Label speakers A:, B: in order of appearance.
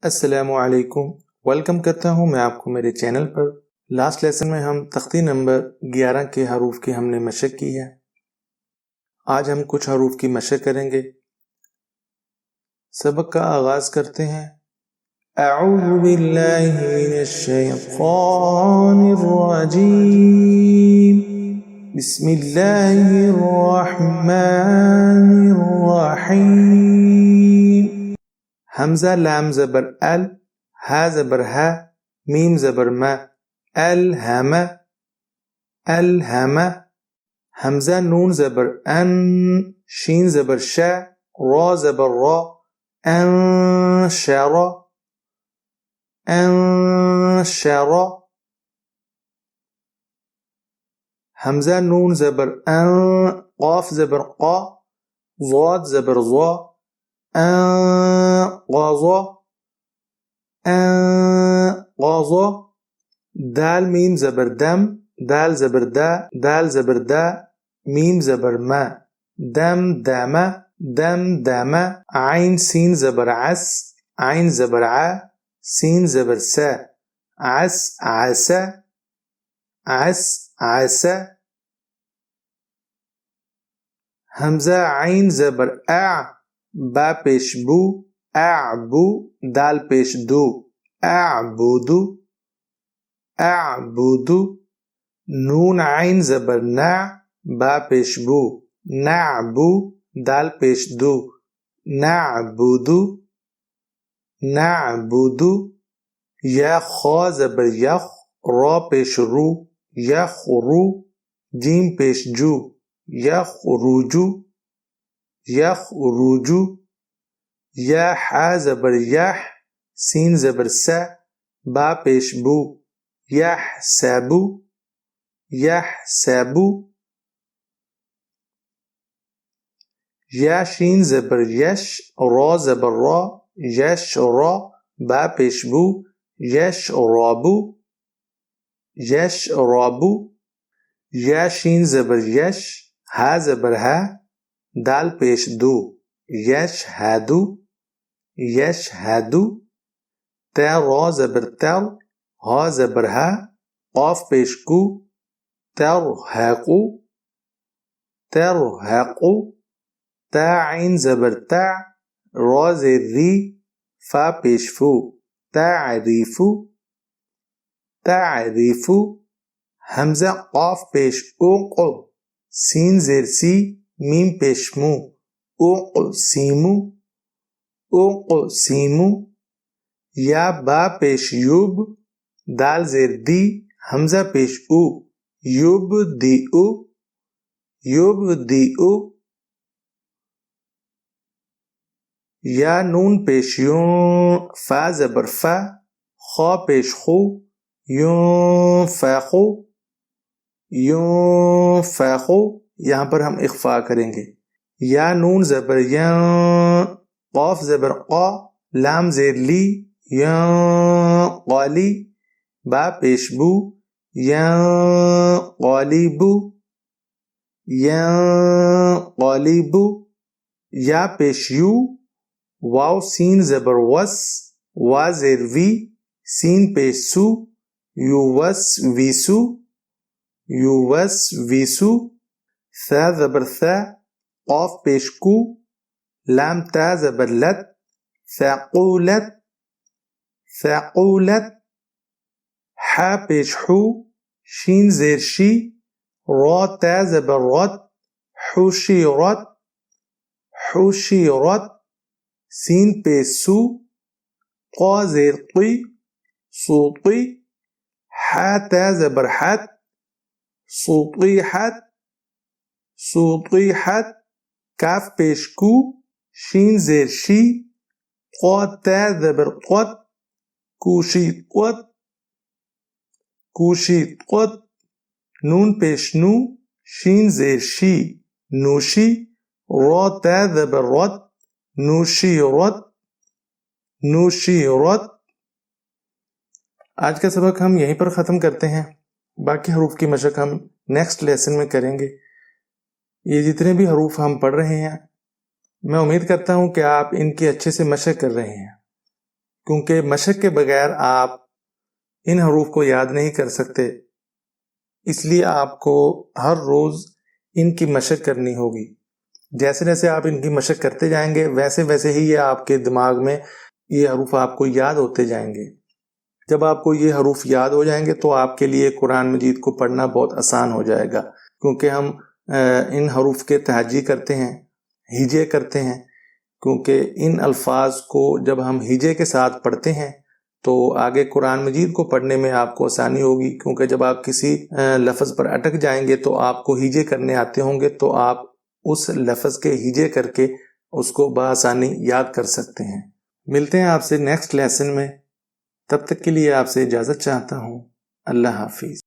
A: अस्सलामुअलैकुम। वेलकम करता हूँ मैं आपको मेरे चैनल पर। लास्ट लेसन में हम तख्ती नंबर 11 के हरूफ की हमने मशक की है। आज हम कुछ हरूफ की मशक करेंगे। सबक का आगाज करते हैं। अऊज़ु बिल्लाहि मिनश शैतानिर रजीम। बिस्मिल्लाहिर रहमानिर रहीम। हमजा लाम ज़बर अल, हा ज़बर हा, मीम ज़बर मा, अलहमा अलहमा। हमजा नून ज़बर अन, शीन ज़बर शा, रा ज़बर रा, अंशरा अंशरा। हमजा नून ज़बर अन, क़ाफ ज़बर क़ा, ज़ाद ज़बर ज़ा, ग़ज़ा ग़ज़ा। दाल मीम ज़बर दम, दाल ज़बर दा, दाल ज़बर दा, मीम ज़बर मा, दम दामा दम दामा। आइन सीन ज़बर अस, आइन ज़बर आ, सीन ज़बर सा, अस आसा अस आसा। हमजा आइन ज़बर आ, बा पेश बू, अबू, दाल पेश दू, अबूदू अबूदू। नून आइन ज़बर ना, बा पेश बू, नअबू, दाल पेश दू, नअबूदू नअबूदू। या खा ज़बर यख, रा पेश रू, यखरू, जीम पेश जू, यखरुजू यखरुजू। या हा ज़बर यह, सीन ज़बर सा, बा पेश बू, यहसबू यहसबू। या शीन ज़बर यश, रा ज़बर रा, यशरा, बा पेश बू, यशराबू यशराबू। या शीन ज़बर यश, हा ज़बर हा, दाल पेश दू, यशहदू यशहदू। ता रा ज़बर तर, हा ज़बर हा, क़ाफ पेश कू, तरहक़ू तरहक़ू। ता आइन ज़बर ता, रा ज़ेर री, फा पेश फू, तारीफू तारीफू। हमजा क़ाफ पेश उक़, सीन ज़ेर सी, मीम पेश मू, उक़सीमू उक़सीमू। या बा पेश युब, दाल ज़ेर दी, हमजा पेश उ, युबदिउ युबदिउ। या नून पेश यूं, फा ज़बर फा, खा पेश खू, युंफ़क़ू युंफ़क़ू। यहाँ पर हम इख्फा करेंगे। या नून ज़बर यं, क़ाफ ज़बर क़ा, लाम ज़ेर ली, यंक़ाली, बा पेश बू, यंक़ालिबू यंक़ालिबू। या पेश यू, वाव सीन ज़बर वस, वा ज़ेर वी, सीन पेश सू, युवस्विसु युवस्विसु। सा ज़बर सा, क़ाफ पेश कू, लाम ता ज़बर लत, फ़क़ूलत फ़क़ूलत। हा पेश हू, शीन ज़ेर शी, रा ता ज़बर रत, हुशिरत हुशिरत। सीन पेश सू, क़ा ज़ेर क़ी, सूक़ी। हा ता ज़बर हत, सूक़ीहत सूक़ीहत। काफ पेश कू, शीन ज़ेर शी, क़ा ता ज़बर क़त, कुशीक़त कुशीक़त। नून पेश नू, शीन ज़ेर शी, नूशी, रा ता ज़बर रत, नूशीरत नूशीरत। आज का सबक हम यहीं पर ख़त्म करते हैं। बाकी हरूफ की मशक हम नेक्स्ट लेसन में करेंगे। ये जितने भी हरूफ हम पढ़ रहे हैं, मैं उम्मीद करता हूँ कि आप इनकी अच्छे से मशक कर रहे हैं। क्योंकि मशक के बगैर आप इन हरूफ को याद नहीं कर सकते, इसलिए आपको हर रोज़ इनकी मशक करनी होगी। जैसे जैसे आप इनकी मशक करते जाएंगे वैसे वैसे ही ये आपके दिमाग में ये हरूफ आपको याद होते जाएंगे। जब आपको ये हरूफ याद हो जाएंगे तो आपके लिए कुरान मजीद को पढ़ना बहुत आसान हो जाएगा, क्योंकि हम इन हरूफ के तहज्जी करते हैं, हिजे करते हैं। क्योंकि इन अल्फाज को जब हम हिजे के साथ पढ़ते हैं तो आगे कुरान मजीद को पढ़ने में आपको आसानी होगी, क्योंकि जब आप किसी लफ्ज़ पर अटक जाएंगे तो आपको हिजे करने आते होंगे, तो आप उस लफ्ज़ के हिजे करके उसको बआसानी याद कर सकते हैं। मिलते हैं आपसे नेक्स्ट लेसन में, तब तक के लिए आपसे इजाज़त चाहता हूँ। अल्लाह हाफिज़।